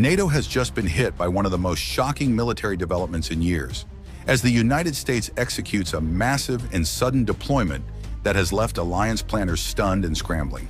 NATO has just been hit by one of the most shocking military developments in years, as the United States executes a massive and sudden deployment that has left alliance planners stunned and scrambling.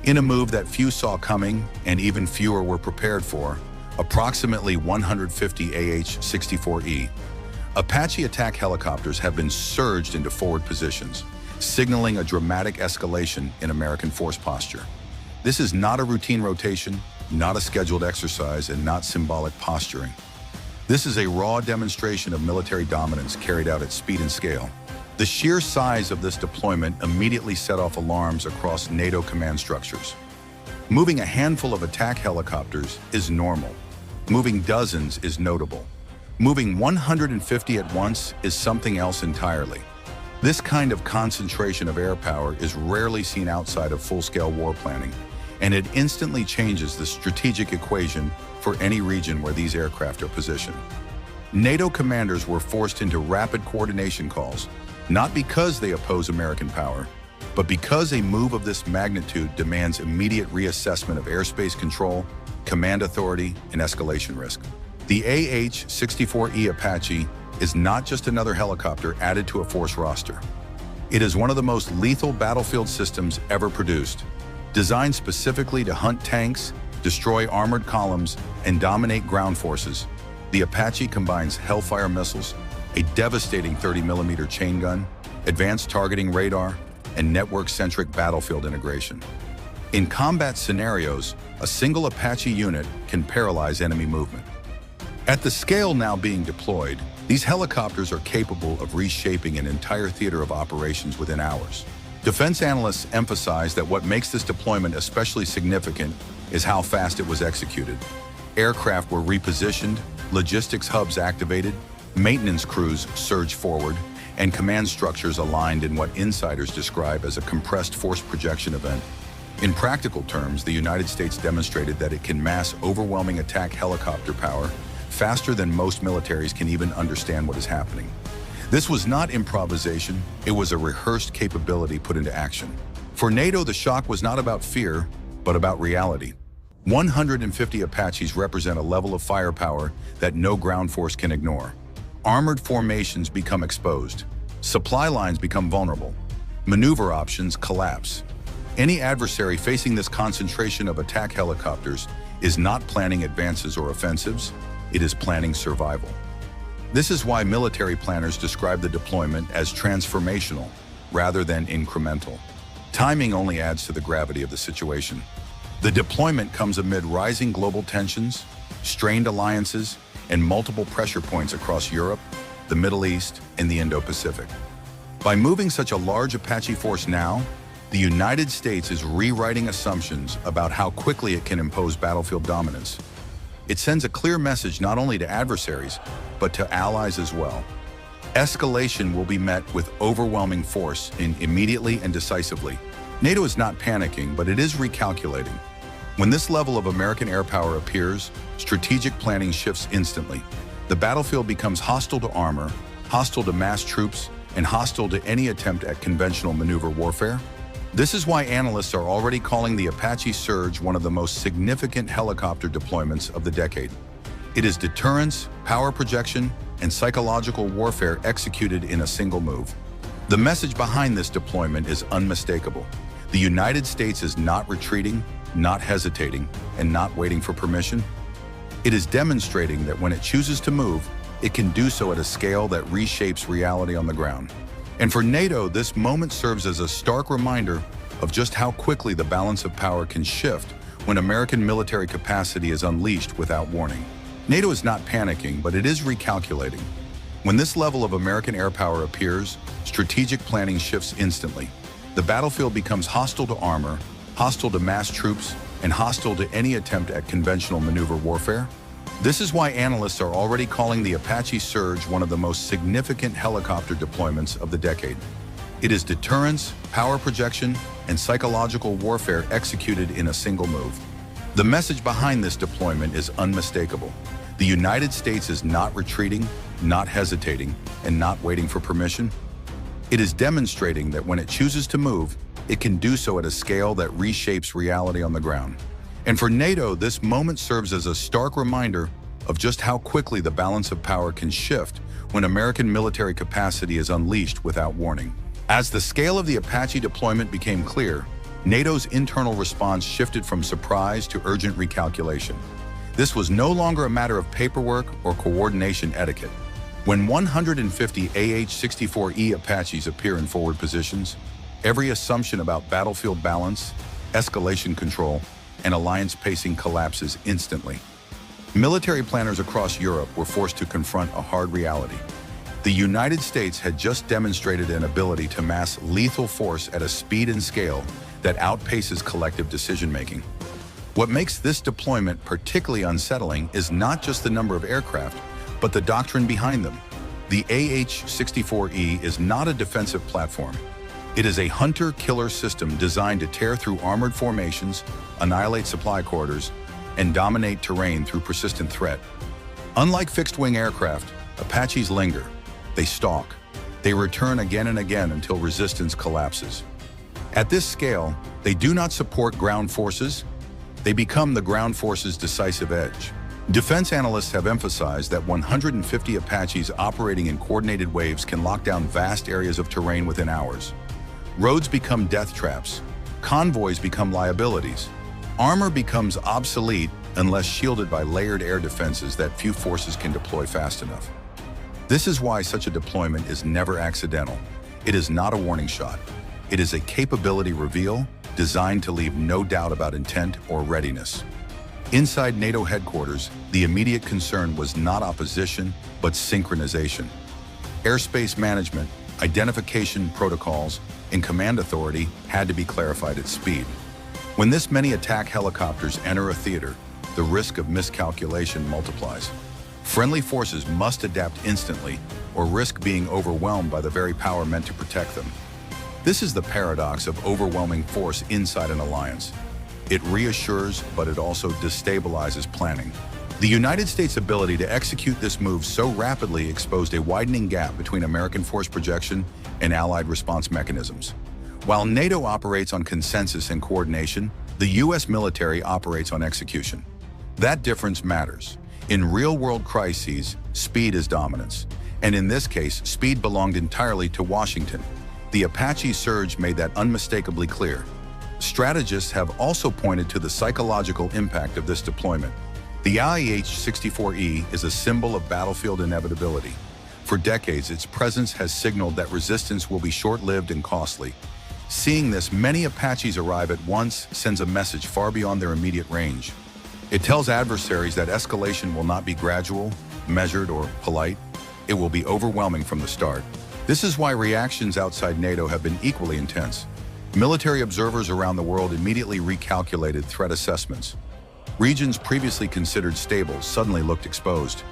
In a move that few saw coming and even fewer were prepared for, approximately 150 AH-64E Apache attack helicopters have been surged into forward positions, signaling a dramatic escalation in American force posture. This is not a routine rotation, not a scheduled exercise, and not symbolic posturing. This is a raw demonstration of military dominance carried out at speed and scale. The sheer size of this deployment immediately set off alarms across NATO command structures. Moving a handful of attack helicopters is normal. Moving dozens is notable. Moving 150 at once is something else entirely. This kind of concentration of air power is rarely seen outside of full-scale war planning, and it instantly changes the strategic equation for any region where these aircraft are positioned. NATO commanders were forced into rapid coordination calls, not because they oppose American power, but because a move of this magnitude demands immediate reassessment of airspace control, command authority, and escalation risk. The AH-64E Apache is not just another helicopter added to a force roster. It is one of the most lethal battlefield systems ever produced, designed specifically to hunt tanks, destroy armored columns, and dominate ground forces. The Apache combines Hellfire missiles, a devastating 30mm chain gun, advanced targeting radar, and network-centric battlefield integration. In combat scenarios, a single Apache unit can paralyze enemy movement. At the scale now being deployed, these helicopters are capable of reshaping an entire theater of operations within hours. Defense analysts emphasize that what makes this deployment especially significant is how fast it was executed. Aircraft were repositioned, logistics hubs activated, maintenance crews surged forward, and command structures aligned in what insiders describe as a compressed force projection event. In practical terms, the United States demonstrated that it can mass overwhelming attack helicopter power faster than most militaries can even understand what is happening. This was not improvisation, it was a rehearsed capability put into action. For NATO, the shock was not about fear, but about reality. 150 Apaches represent a level of firepower that no ground force can ignore. Armored formations become exposed. Supply lines become vulnerable. Maneuver options collapse. Any adversary facing this concentration of attack helicopters is not planning advances or offensives, it is planning survival. This is why military planners describe the deployment as transformational rather than incremental. Timing only adds to the gravity of the situation. The deployment comes amid rising global tensions, strained alliances, and multiple pressure points across Europe, the Middle East, and the Indo-Pacific. By moving such a large Apache force now, the United States is rewriting assumptions about how quickly it can impose battlefield dominance. It sends a clear message not only to adversaries, but to allies as well. Escalation will be met with overwhelming force and immediately and decisively. NATO is not panicking, but it is recalculating. When this level of American air power appears, strategic planning shifts instantly. The battlefield becomes hostile to armor, hostile to mass troops, and hostile to any attempt at conventional maneuver warfare. This is why analysts are already calling the Apache surge one of the most significant helicopter deployments of the decade. It is deterrence, power projection, and psychological warfare executed in a single move. The message behind this deployment is unmistakable. The United States is not retreating, not hesitating, and not waiting for permission. It is demonstrating that when it chooses to move, it can do so at a scale that reshapes reality on the ground. And for NATO, this moment serves as a stark reminder of just how quickly the balance of power can shift when American military capacity is unleashed without warning. NATO is not panicking, but it is recalculating. When this level of American air power appears, strategic planning shifts instantly. The battlefield becomes hostile to armor, hostile to mass troops, and hostile to any attempt at conventional maneuver warfare. This is why analysts are already calling the Apache surge one of the most significant helicopter deployments of the decade. It is deterrence, power projection, and psychological warfare executed in a single move. The message behind this deployment is unmistakable. The United States is not retreating, not hesitating, and not waiting for permission. It is demonstrating that when it chooses to move, it can do so at a scale that reshapes reality on the ground. And for NATO, this moment serves as a stark reminder of just how quickly the balance of power can shift when American military capacity is unleashed without warning. As the scale of the Apache deployment became clear, NATO's internal response shifted from surprise to urgent recalculation. This was no longer a matter of paperwork or coordination etiquette. When 150 AH-64E Apaches appear in forward positions, every assumption about battlefield balance, escalation control, and alliance pacing collapses instantly. Military planners across Europe were forced to confront a hard reality. The United States had just demonstrated an ability to mass lethal force at a speed and scale that outpaces collective decision-making. What makes this deployment particularly unsettling is not just the number of aircraft, but the doctrine behind them. The AH-64E is not a defensive platform. It is a hunter-killer system designed to tear through armored formations, annihilate supply corridors, and dominate terrain through persistent threat. Unlike fixed-wing aircraft, Apaches linger. They stalk. They return again and again until resistance collapses. At this scale, they do not support ground forces. They become the ground force's decisive edge. Defense analysts have emphasized that 150 Apaches operating in coordinated waves can lock down vast areas of terrain within hours. Roads become death traps. Convoys become liabilities. Armor becomes obsolete unless shielded by layered air defenses that few forces can deploy fast enough. This is why such a deployment is never accidental. It is not a warning shot. It is a capability reveal designed to leave no doubt about intent or readiness. Inside NATO headquarters, the immediate concern was not opposition, but synchronization. Airspace management, identification protocols, and command authority had to be clarified at speed. When this many attack helicopters enter a theater, the risk of miscalculation multiplies. Friendly forces must adapt instantly or risk being overwhelmed by the very power meant to protect them. This is the paradox of overwhelming force inside an alliance. It reassures, but it also destabilizes planning. The United States' ability to execute this move so rapidly exposed a widening gap between American force projection and Allied response mechanisms. While NATO operates on consensus and coordination, the U.S. military operates on execution. That difference matters. In real-world crises, speed is dominance. And in this case, speed belonged entirely to Washington. The Apache surge made that unmistakably clear. Strategists have also pointed to the psychological impact of this deployment. The AH-64E is a symbol of battlefield inevitability. For decades, its presence has signaled that resistance will be short-lived and costly. Seeing this, many Apaches arrive at once sends a message far beyond their immediate range. It tells adversaries that escalation will not be gradual, measured, or polite. It will be overwhelming from the start. This is why reactions outside NATO have been equally intense. Military observers around the world immediately recalculated threat assessments. Regions previously considered stable suddenly looked exposed.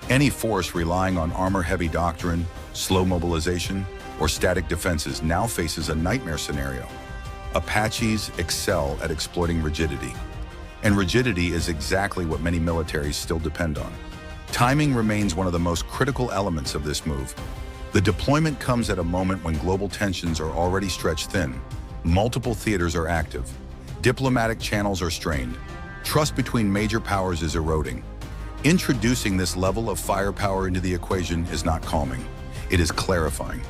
Any force relying on armor-heavy doctrine, slow mobilization, or static defenses now faces a nightmare scenario. Apaches excel at exploiting rigidity. And rigidity is exactly what many militaries still depend on. Timing remains one of the most critical elements of this move. The deployment comes at a moment when global tensions are already stretched thin. Multiple theaters are active. Diplomatic channels are strained. Trust between major powers is eroding. Introducing this level of firepower into the equation is not calming. It is clarifying.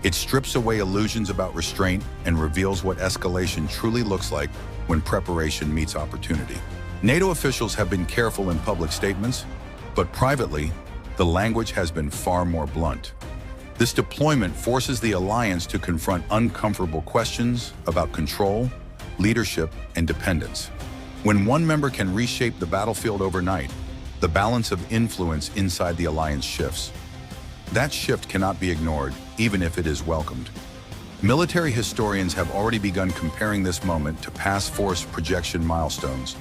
It strips away illusions about restraint and reveals what escalation truly looks like when preparation meets opportunity. NATO officials have been careful in public statements, but privately, the language has been far more blunt. This deployment forces the alliance to confront uncomfortable questions about control, leadership, and dependence. When one member can reshape the battlefield overnight, the balance of influence inside the alliance shifts. That shift cannot be ignored, even if it is welcomed. Military historians have already begun comparing this moment to past force projection milestones,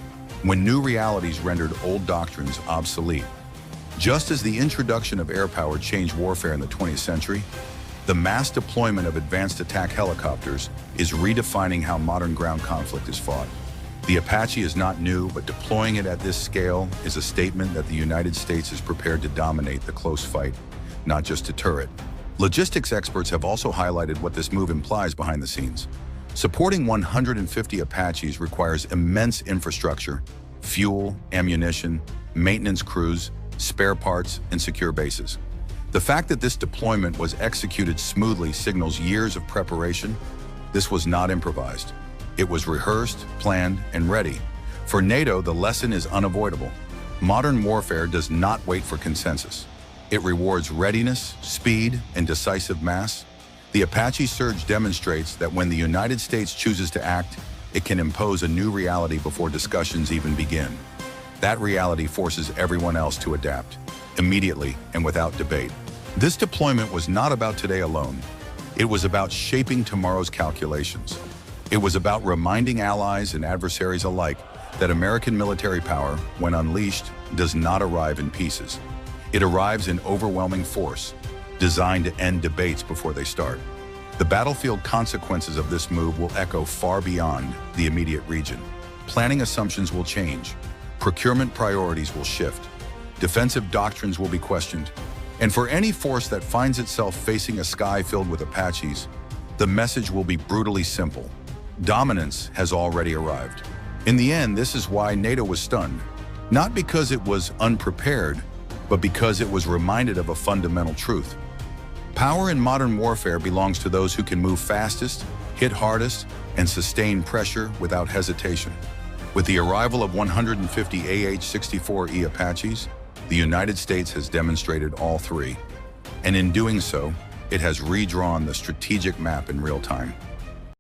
when new realities rendered old doctrines obsolete. Just as the introduction of air power changed warfare in the 20th century, the mass deployment of advanced attack helicopters is redefining how modern ground conflict is fought. The Apache is not new, but deploying it at this scale is a statement that the United States is prepared to dominate the close fight, not just deter it. Logistics experts have also highlighted what this move implies behind the scenes. Supporting 150 Apaches requires immense infrastructure, fuel, ammunition, maintenance crews, spare parts, and secure bases. The fact that this deployment was executed smoothly signals years of preparation. This was not improvised. It was rehearsed, planned, and ready. For NATO, the lesson is unavoidable. Modern warfare does not wait for consensus. It rewards readiness, speed, and decisive mass. The Apache surge demonstrates that when the United States chooses to act, it can impose a new reality before discussions even begin. That reality forces everyone else to adapt, immediately and without debate. This deployment was not about today alone. It was about shaping tomorrow's calculations. It was about reminding allies and adversaries alike that American military power, when unleashed, does not arrive in pieces. It arrives in overwhelming force, designed to end debates before they start. The battlefield consequences of this move will echo far beyond the immediate region. Planning assumptions will change. Procurement priorities will shift. Defensive doctrines will be questioned. And for any force that finds itself facing a sky filled with Apaches, the message will be brutally simple. Dominance has already arrived. In the end, this is why NATO was stunned. Not because it was unprepared, but because it was reminded of a fundamental truth. Power in modern warfare belongs to those who can move fastest, hit hardest, and sustain pressure without hesitation. With the arrival of 150 AH-64E Apaches, the United States has demonstrated all three. And in doing so, it has redrawn the strategic map in real time.